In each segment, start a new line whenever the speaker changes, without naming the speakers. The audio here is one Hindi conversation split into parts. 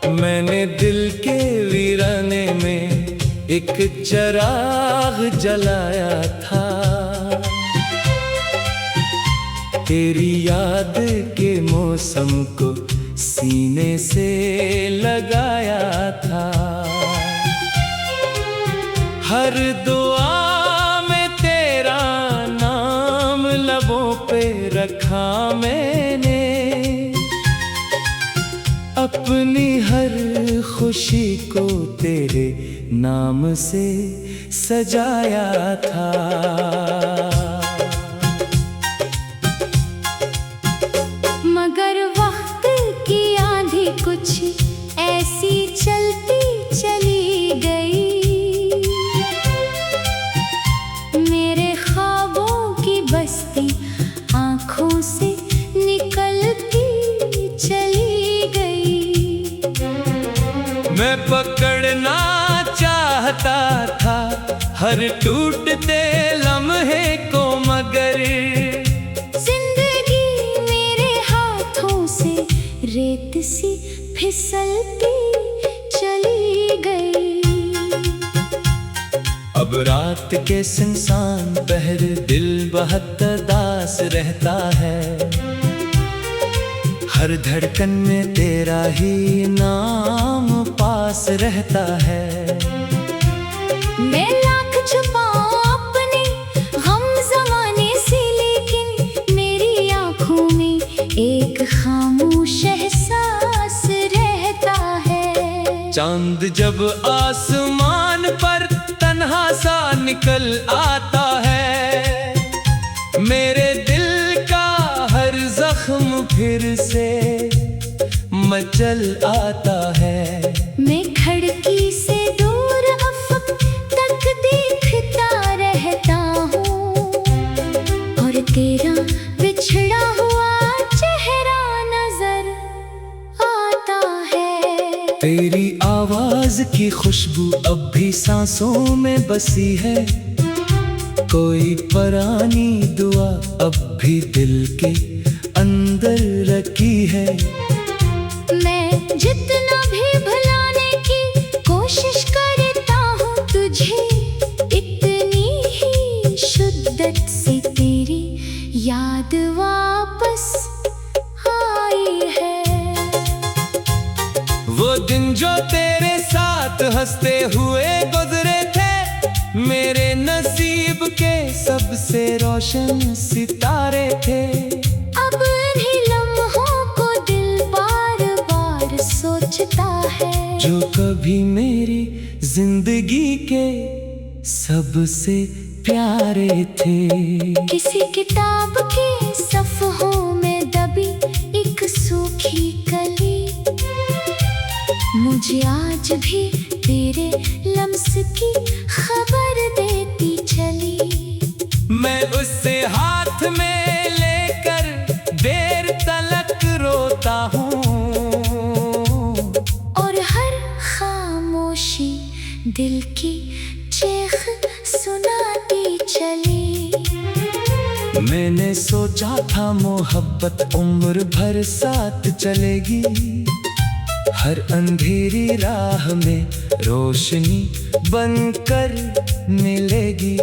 मैंने दिल के वीराने में एक चिराग जलाया था, तेरी याद के मौसम को सीने से लगाया था। हर दुआ में तेरा नाम लबों पे रखा मैंने, अपनी हर खुशी को तेरे नाम से सजाया था।
मगर वक्त की आंधी कुछ ऐसी चलती चली गई, मेरे ख्वाबों की बस्ती आंखों से निकलती चली गई।
मैं पकड़ना चाहता था हर टूटते लम्हे को, मगर
रेत सी फिसलती चली गई।
अब रात के सुनसान पहर दिल बहुत दास रहता है, हर धड़कन में तेरा ही नाम पास रहता है।
मैं लाख छुपाऊं अपने गम ज़माने से, लेकिन मेरी आंखों में एक खामोश एहसास रहता है।
चांद जब आसमान पर तन्हा सा निकल आता है, मेरे दिल का हर जख्म फिर से मचल आता है।
मैं खिड़की से दूर अफक तक देखता रहता हूँ, और तेरा बिछड़ा हुआ चेहरा नजर आता है।
तेरी आवाज की खुशबू अब भी सांसों में बसी है, कोई पुरानी दुआ अब भी दिल के अंदर रखी है।
मैं जितना भी भुलाने की कोशिश करता हूँ तुझे, इतनी ही शिद्दत से तेरी याद वापस आई है।
वो दिन जो तेरे साथ हंसते हुए गुजरे थे, मेरे नसीब के सबसे रोशन सितारे थे।
अब इन्हीं लम्हों को दिल बार बार सोचता है,
जो कभी मेरी जिंदगी के सबसे प्यारे थे।
किसी किताब के सफ़हों में दबी एक सूखी कली मुझे आज भी तेरे लम्स की खबर देती चली।
मैं उससे हाथ में लेकर देर तलक रोता हूँ,
और हर खामोशी दिल की चीख सुनाती चली।
मैंने सोचा था मोहब्बत उम्र भर साथ चलेगी, हर अंधेरी राह में रोशनी बनकर मिलेगी।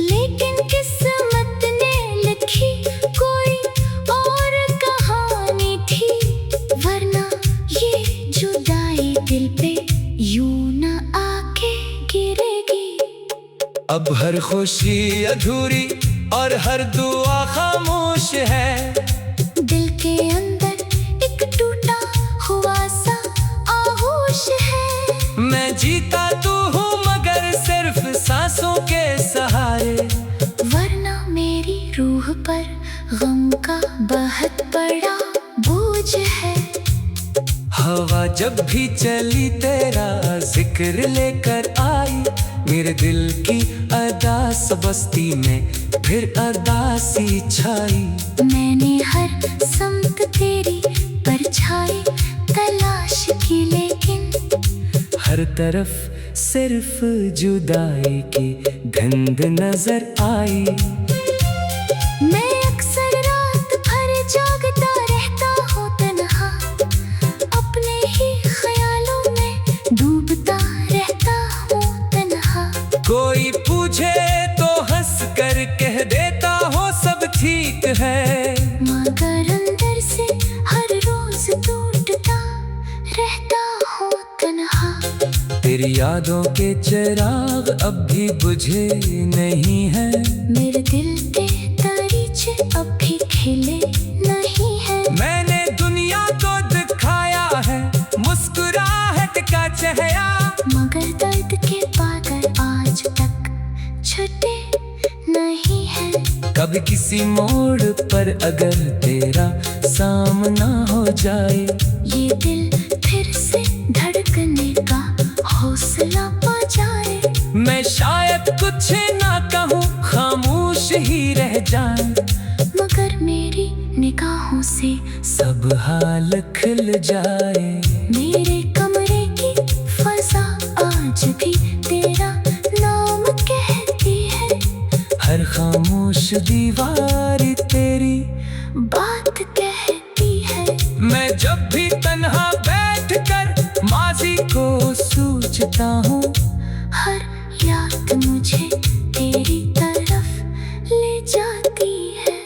लेकिन किस्मत ने लिखी कोई और कहानी थी, वरना ये जुदाई दिल पे यूं न आके गिरेगी।
अब हर खुशी अधूरी और हर दुआ खामोश है,
दिल के अंदर एक टूटा हुआ सा आगोश है।
मैं जीता तू हूँ मगर सिर्फ सांसों के सहारे,
वरना मेरी रूह पर गम का बहुत बड़ा बोझ है।
हवा जब भी चली तेरा जिक्र लेकर आई, मेरे दिल की अदास बस्ती में फिर अदासी छाई।
मैंने हर समत तेरी परछाई तलाश की, लेकिन
हर तरफ सिर्फ जुदाई की धुंध नजर आई।
मैं अक्सर रात भर जागता रहता हूँ तन्हा, अपने ही ख्याल
तेरी यादों के चिराग अब भी बुझे नहीं हैं।
मेरे दिल पे दरीचे अब भी खिले नहीं है।
मैंने दुनिया को दिखाया है मुस्कुराहट का चेहरा,
मगर दर्द के बादल आज तक छुटे नहीं है।
कभी किसी मोड़ पर अगर तेरा सामना हो जाए,
ये दिल फिर से धड़कने का हौसला पा जाए।
मैं शायद कुछ ना कहूँ, खामोश ही रह जाए,
मगर मेरी निगाहों से
सब हाल खिल जाए।
मेरे कमरे की फजा आज भी तेरा नाम कहती है।
हर खामोश दीवार तेरी
बात कहती है।
मैं जब भी तन्हा बैठकर माजी को सोचता हूँ,
हर याद मुझे तेरी तरफ ले जाती है।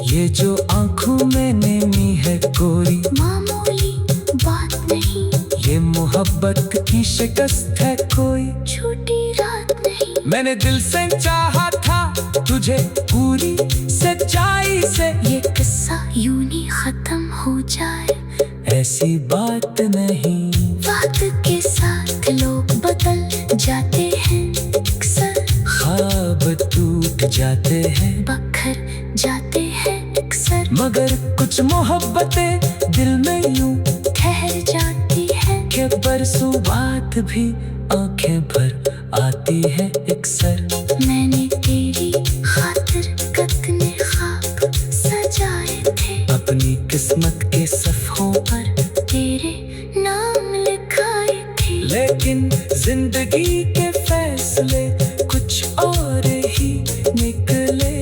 ये जो आंखों में नेमी है कोई
मामूली बात नहीं,
ये मोहब्बत की शिकस्त है कोई
छोटी रात नहीं।
मैंने दिल से चाहा था तुझे पूरी सच्चाई से,
ये किस्सा यूं ही खत्म हो जाए
ऐसी बात नहीं।
वक्त के साथ लोग बदल जाते हैं, अक्सर
ख्वाब टूट जाते हैं,
बखर जाते हैं अक्सर,
मगर कुछ मोहब्बतें दिल में यूं
ठहर जाती है।
के बरसों बात भी आंखें भर आती है अक्सर।
मैंने तेरी खातिर कितने ख्वाब सजाए थे,
अपनी किस्मत के सफ़ों
पर तेरे नाम लिखाए थे।
लेकिन जिंदगी के फैसले कुछ और ही निकले,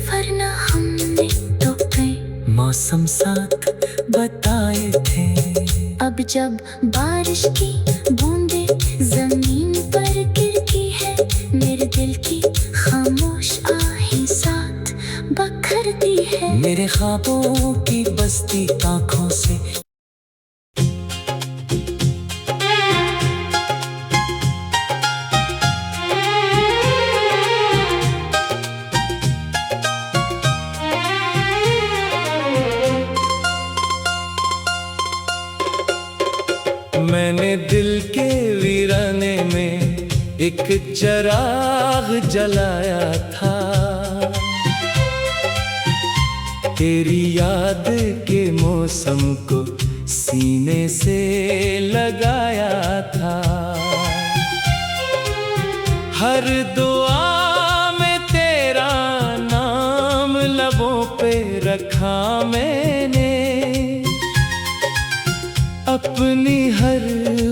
वरना हमने तो कई
मौसम साथ बताए थे।
अब जब बारिश की बूंदें जमीन पर गिरती है, मेरे दिल की खामोश आहें साथ बखरती है।
मेरे ख्वाबों की बस्ती आँखों से मैंने दिल के वीराने में एक चिराग जलाया था, तेरी याद के मौसम को सीने से लगाया था। हर दुआ में तेरा नाम लबों पे रखा मैंने, अपनी हर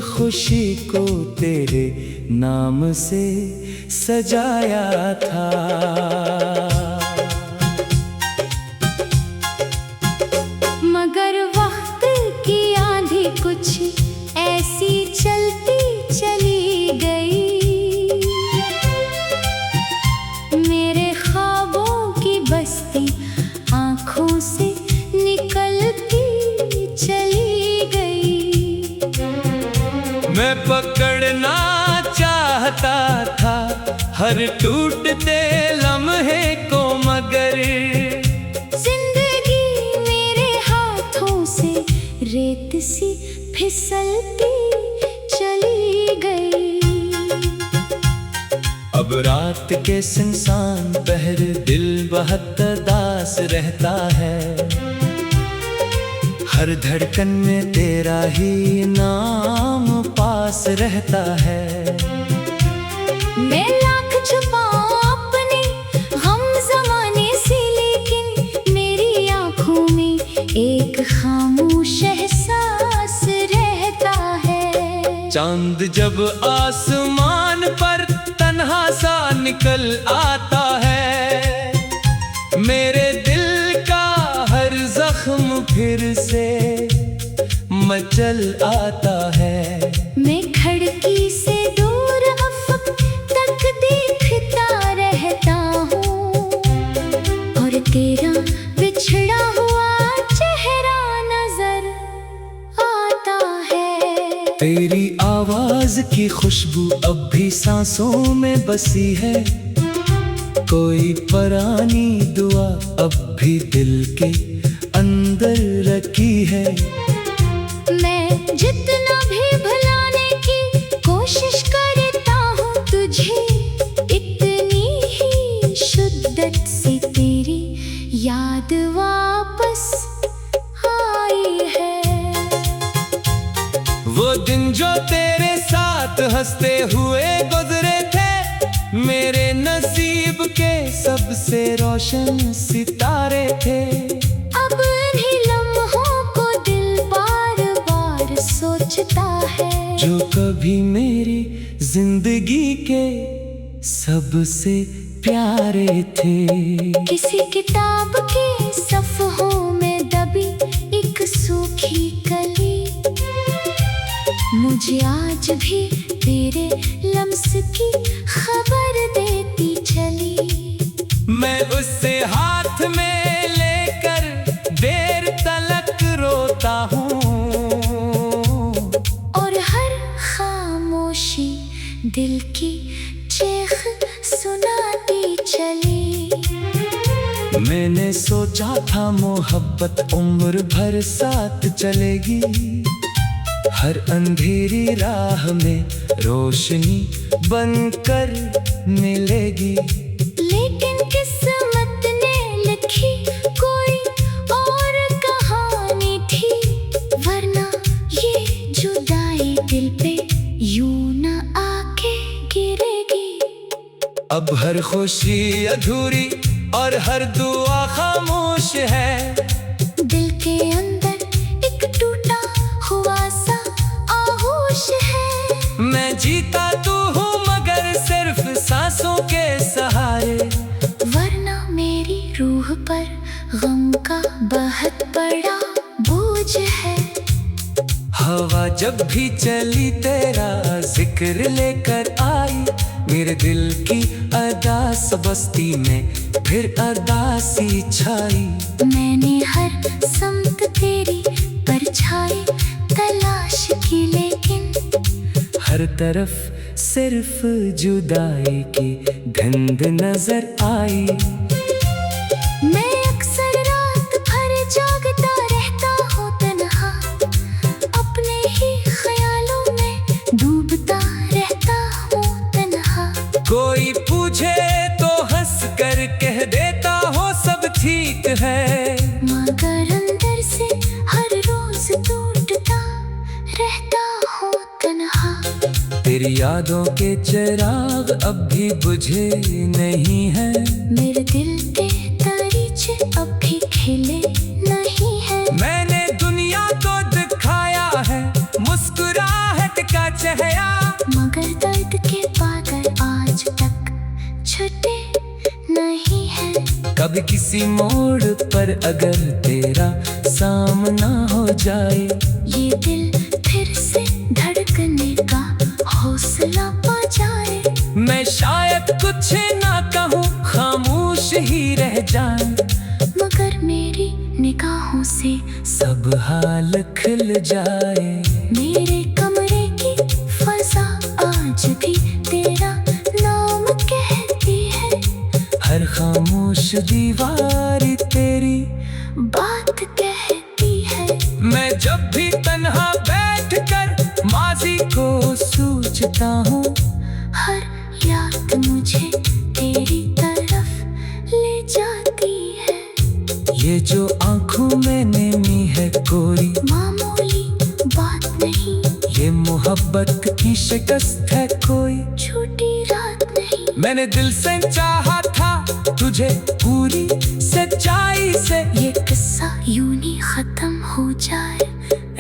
खुशी को तेरे नाम से सजाया था।
मगर वक्त की आंधी कुछ ऐसी चलती चली गई, मेरे ख्वाबों की बस्ती आंखों से निकलती चली गई।
मैं पकड़ना चाहता था हर टूटते लम्हे को, मगर
जिंदगी मेरे हाथों से रेत सी फिसलती चली गई।
अब रात के सुनसान पहर दिल बहुत दास रहता है, हर धड़कन में तेरा ही नाम पास रहता है।
मैं लाख छुपाऊं अपने गम ज़माने से, लेकिन मेरी आँखों में एक खामोश एहसास रहता है।
चांद जब आसमान पर तन्हा सा निकल आता है, मेरे दिल का हर जख्म फिर से मचल आता है।
मैं खिड़की से दूर अफक तक देखता रहता हूँ, और तेरा बिछड़ा हुआ चेहरा नजर आता है।
तेरी आवाज की खुशबू अब भी सांसों में बसी है, कोई पुरानी दुआ अब भी दिल के अंदर रखी है।
मैं जितना भी भुलाने की कोशिश करता हूँ तुझे, इतनी ही शिद्दत से तेरी याद वापस आई है।
वो दिन जो तेरे साथ हंसते हुए गुजरे थे, मेरे नसीब के सबसे रोशन सितारे थे।
अब इन्हीं लम्हों को दिल बार बार सोचता है,
जो कभी मेरी जिंदगी के सबसे प्यारे थे।
किसी किताब के सफ़हों में दबी एक सूखी कली मुझे आज भी तेरे लम्स की खबर देती चली।
मैं उससे हाथ में लेकर देर तलक रोता हूँ,
और हर खामोशी दिल की चीख सुनाती चली।
मैंने सोचा था मोहब्बत उम्र भर साथ चलेगी, हर अंधेरी राह में रोशनी बनकर मिलेगी।
लेकिन किस्मत ने लिखी कोई और कहानी थी, वरना ये जुदाई दिल पे यूं न आके गिरेगी।
अब हर खुशी अधूरी और हर दुआ खामोश है,
दिल के अंदर एक टूटा हुआ सा आहोश है।
मैं जीता तू हूँ मगर सिर्फ सांसों के सहारे,
वरना मेरी रूह पर गम का बहुत बड़ा बोझ है।
हवा जब भी चली तेरा जिक्र लेकर आई, मेरे दिल की अदास बस्ती में फिर अदासी छाई।
मैंने हर समत तेरी परछाई तलाश की, लेकिन
हर तरफ सिर्फ जुदाई की गंध नजर आई।
मैं अक्सर रात भर जागता रहता हूँ तन्हा, अपने ही ख्यालों में डूबता रहता हूँ तन्हा।
कोई पूछे तो हंस कर कह देता हो सब ठीक है,
मगर अंदर से हर रोज टूटता रहता हूँ तन्हा।
तेरी यादों के चिराग अब भी बुझे नहीं है,
मेरे दिल के दरीचे अब भी खिले नहीं है।
मैंने दुनिया को दिखाया है मुस्कुराहट का चेहरा,
मगर दर्द के बादल आज तक छुटे नहीं है।
कभी किसी मोड़ पर अगर तेरा सामना हो जाए,
ये दिल फिर से धड़कने का हौसला पा जाए।
मैं शायद कुछ ना कहूँ खामोश ही रह जाए,
मगर मेरी निगाहों से
सब हाल खिल जाए।
मेरे कमरे की फजा आज भी तेरा नाम कहती है,
हर खामोश दीवार तेरी
बात कहती है।
मैं जब भी तन्हा बैठकर माजी को सोचता हूँ,
हर याद मुझे तेरी तरफ ले जाती है।
ये जो आंखों में नेमी है कोई
मामूली बात नहीं,
ये मोहब्बत की शिकस्त है कोई
छोटी रात नहीं।
मैंने दिल से चाहा था तुझे पूरी सच्चाई से,
ये किस्सा यूं ही खत्म हो जाए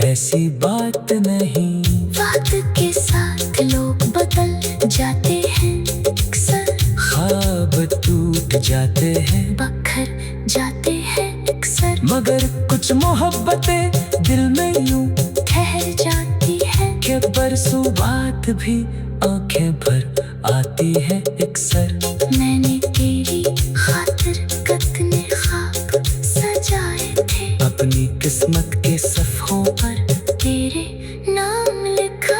ऐसी बात नहीं।
वक्त के साथ लोग बदल जाते हैं अक्सर,
ख्वाब टूट जाते हैं
बखर जाते हैं अक्सर,
मगर कुछ मोहब्बतें दिल में यूं
ठहर जाती है।
के बरसों बात भी आंखें भर आती है अक्सर।
मैंने तेरी खातिर कितने ख्वाब सजाए थे,
अपनी किस्मत के सफ़ों पर
तेरे नाम लिखा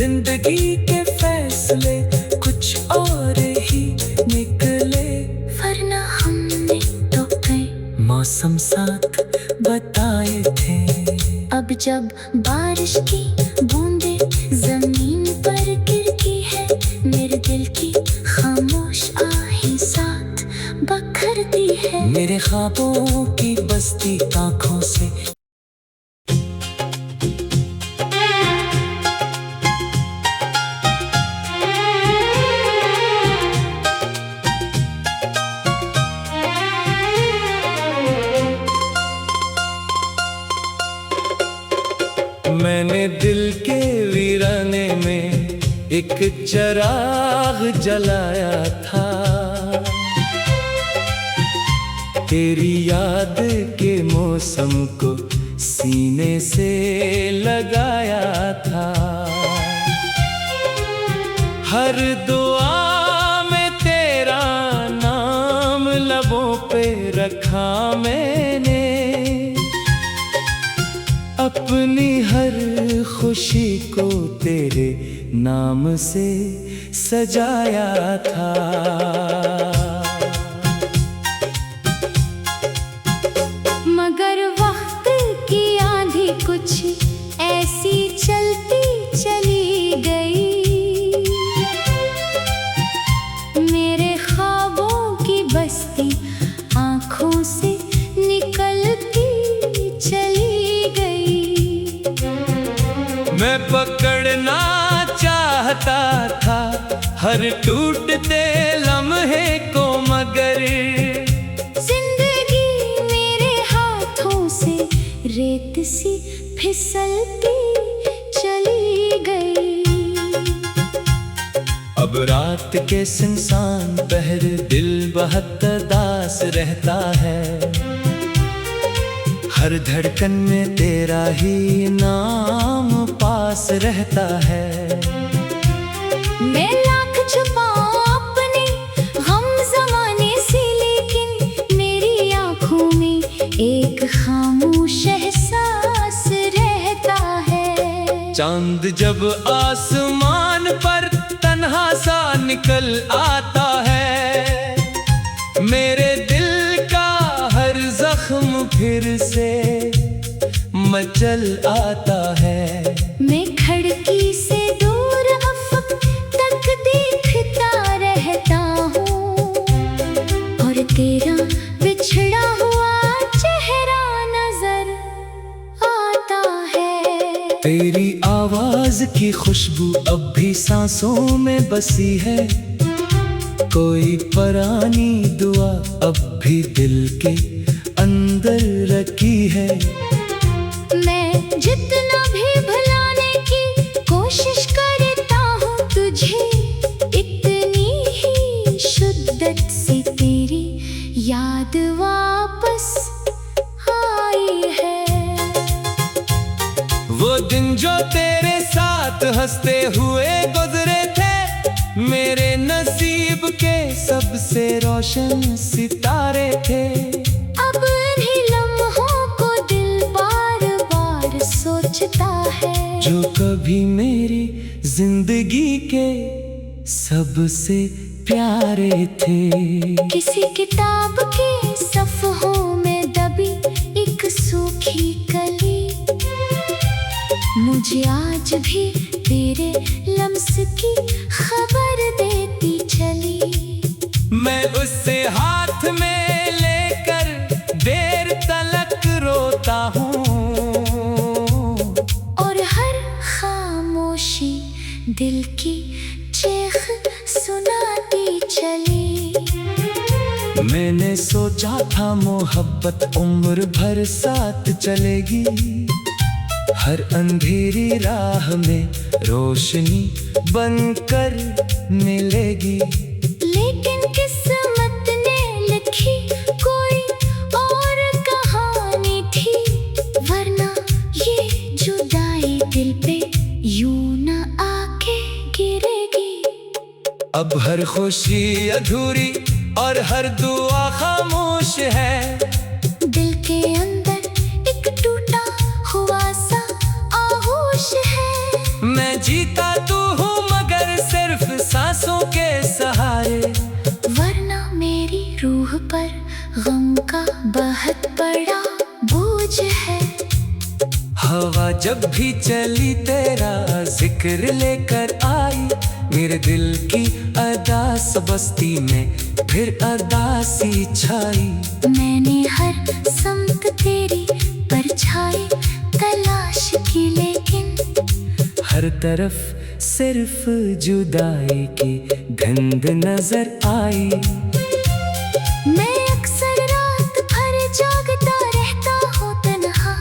जिंदगी के फैसले कुछ और ही निकले,
वरना हमने तो कई
मौसम साथ बताए थे।
अब जब बारिश की बूंदें जमीन पर गिरती है, मेरे दिल की खामोश आहें साथ बखरती है।
मेरे ख्वाबों की बस्ती आंखों से मैंने दिल के वीराने में एक चिराग जलाया था, तेरी याद के मौसम को सीने से लगाया था। हर दुआ में तेरा नाम लबों पे रखा मैंने, अपनी हर खुशी को तेरे नाम से सजाया था।
मगर वक्त की आंधी कुछ ऐसी चलती चली गई, मेरे ख्वाबों की बस्ती आंखों से निकलती चली गई।
मैं पकड़ना चाहता था हर टूटते लम्हे को, मगर
जिंदगी मेरे हाथों से रेत सी फिसलती चली गई।
अब रात के सुनसान पहर दिल बहुत दास रहता है, हर धड़कन में तेरा ही नाम पास रहता है।
मैं लाख छुपाऊं अपने गम ज़माने से, लेकिन मेरी आंखों में एक खामोश एहसास रहता है।
चांद जब आसमान पर तन्हा सा निकल आता है, मेरे दिल का हर जख्म फिर से मचल आता है।
मैं खिड़की से दूर अफक तक देखता रहता हूँ, और तेरा बिछड़ा हुआ चेहरा नजर आता है।
तेरी आवाज की खुशबू अब भी सांसों में बसी है, कोई पुरानी दुआ अब भी दिल के अंदर रखी है।
मैं जितना भी भुलाने की कोशिश करता हूँ तुझे, इतनी ही शिद्दत से तेरी याद वापस आई है।
वो दिन जो तेरे साथ हंसते हुए गुजरे थे, मेरे नसीब के सबसे रोशन सितारे थे।
अब इन्हीं लम्हों को दिल बार बार सोचता है,
जो कभी मेरी जिंदगी के सबसे प्यारे थे।
किसी किताब के सफ़हों में दबी एक सूखी कली मुझे आज भी तेरे लम्स की खबर देती चली।
मैं उससे हाथ में लेकर देर तलक रोता हूँ,
और हर खामोशी दिल की चीख सुनाती चली।
मैंने सोचा था मोहब्बत उम्र भर साथ चलेगी, हर अंधेरी राह में रोशनी बनकर मिलेगी।
लेकिन किस्मत ने लिखी कोई और कहानी थी, वरना ये जुदाई दिल पे यूं न आके गिरेगी।
अब हर खुशी अधूरी और हर दुआ खामोश है,
दिल के अंदर एक टूटा हुआ सा आगोश है।
मैं जीता तू हवा जब भी चली तेरा जिक्र लेकर आई, मेरे दिल की अदास बस्ती में फिर अदासी छाई।
मैंने हर समत तेरी परछाई तलाश की, लेकिन
हर तरफ सिर्फ जुदाई की गंध नजर आई।
मैं अक्सर रात भर जागता रहता हूँ तन्हा,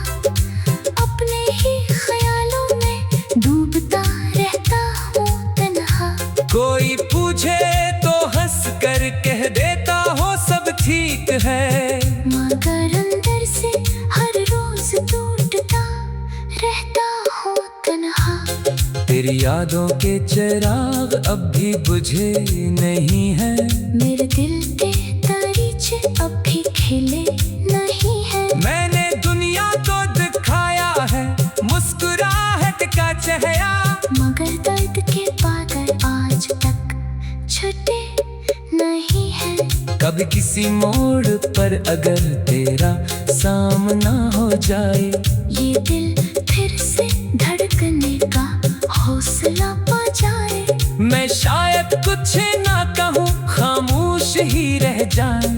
अपने ही ख्यालों में डूबता रहता हूँ तन्हा।
कोई पूछे तो हंस कर कह देता हो सब ठीक है,
मगर अंदर से हर रोज टूटता रहता हूँ तन्हा।
तेरी यादों के चिराग अब भी बुझे नहीं है,
मेरे दिल के दरीचे अब भी खिले नहीं है।
मैंने दुनिया को दिखाया है मुस्कुराहट का चेहरा,
मगर दर्द के बादल आज तक छुटे नहीं है।
कभी किसी मोड़ पर अगर तेरा सामना हो जाए,
ये दिल फिर से धड़कने का हौसला पा जाए।
मैं शायद कुछ ना कहूँ, खामोश ही रह जाए,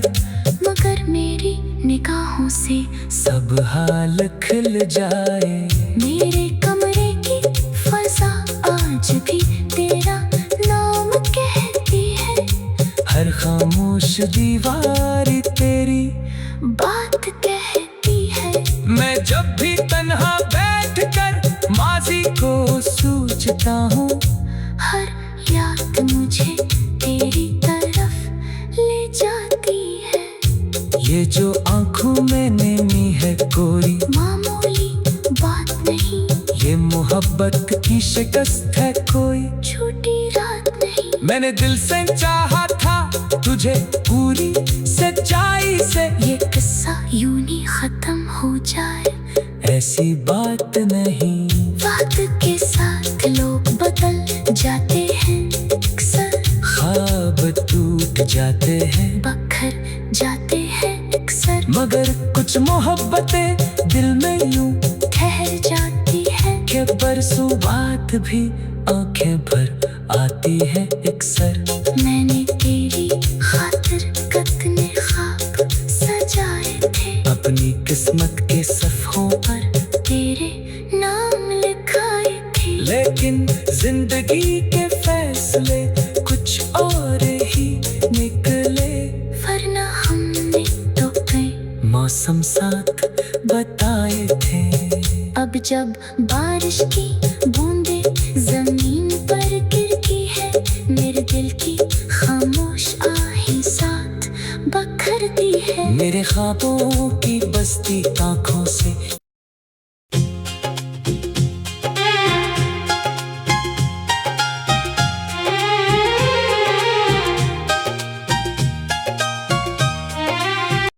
मगर मेरी निगाहों से
सब हाल खिल जाए।
मेरे कमरे की फजा आज भी तेरा नाम कहती है,
हर खामोश दीवार तेरी
बात कहती है।
मैं जब भी तन्हा बैठकर माजी को सोचता हूँ,
हर याद मुझे तेरी तरफ ले जाती है।
ये जो आंखों में नेमी है कोई
मामूली बात नहीं,
ये मोहब्बत की शिकस्त है कोई
छोटी रात नहीं।
मैंने दिल से चाहा था तुझे पूरी सच्चाई से,
ये किस्सा यूं ही खत्म हो जाए
ऐसी बात नहीं।
वक्त के साथ लोग बदल जाते हैं अक्सर,
ख्वाब टूट जाते हैं
बखर जाते हैं अक्सर,
मगर कुछ मोहब्बतें दिल में यूं
ठहर जाती है।
के बरसों बाद भी आंखें भर आती है अक्सर।
मैंने तेरी खातिर कितने ख्वाब सजाए थे,
अपनी किस्मत के सफ़ों पर
तेरे नाम लिखाए थे,
लेकिन जिंदगी के फैसले कुछ और ही निकले।
वरना हमने तो कई
मौसम साथ बताए थे,
अब जब बारिश की बूंदें जमीन पर गिरती है, मेरे दिल की खामोश आहें साथ बखरती है।
मेरे ख्वाबों की बस्ती आंखों से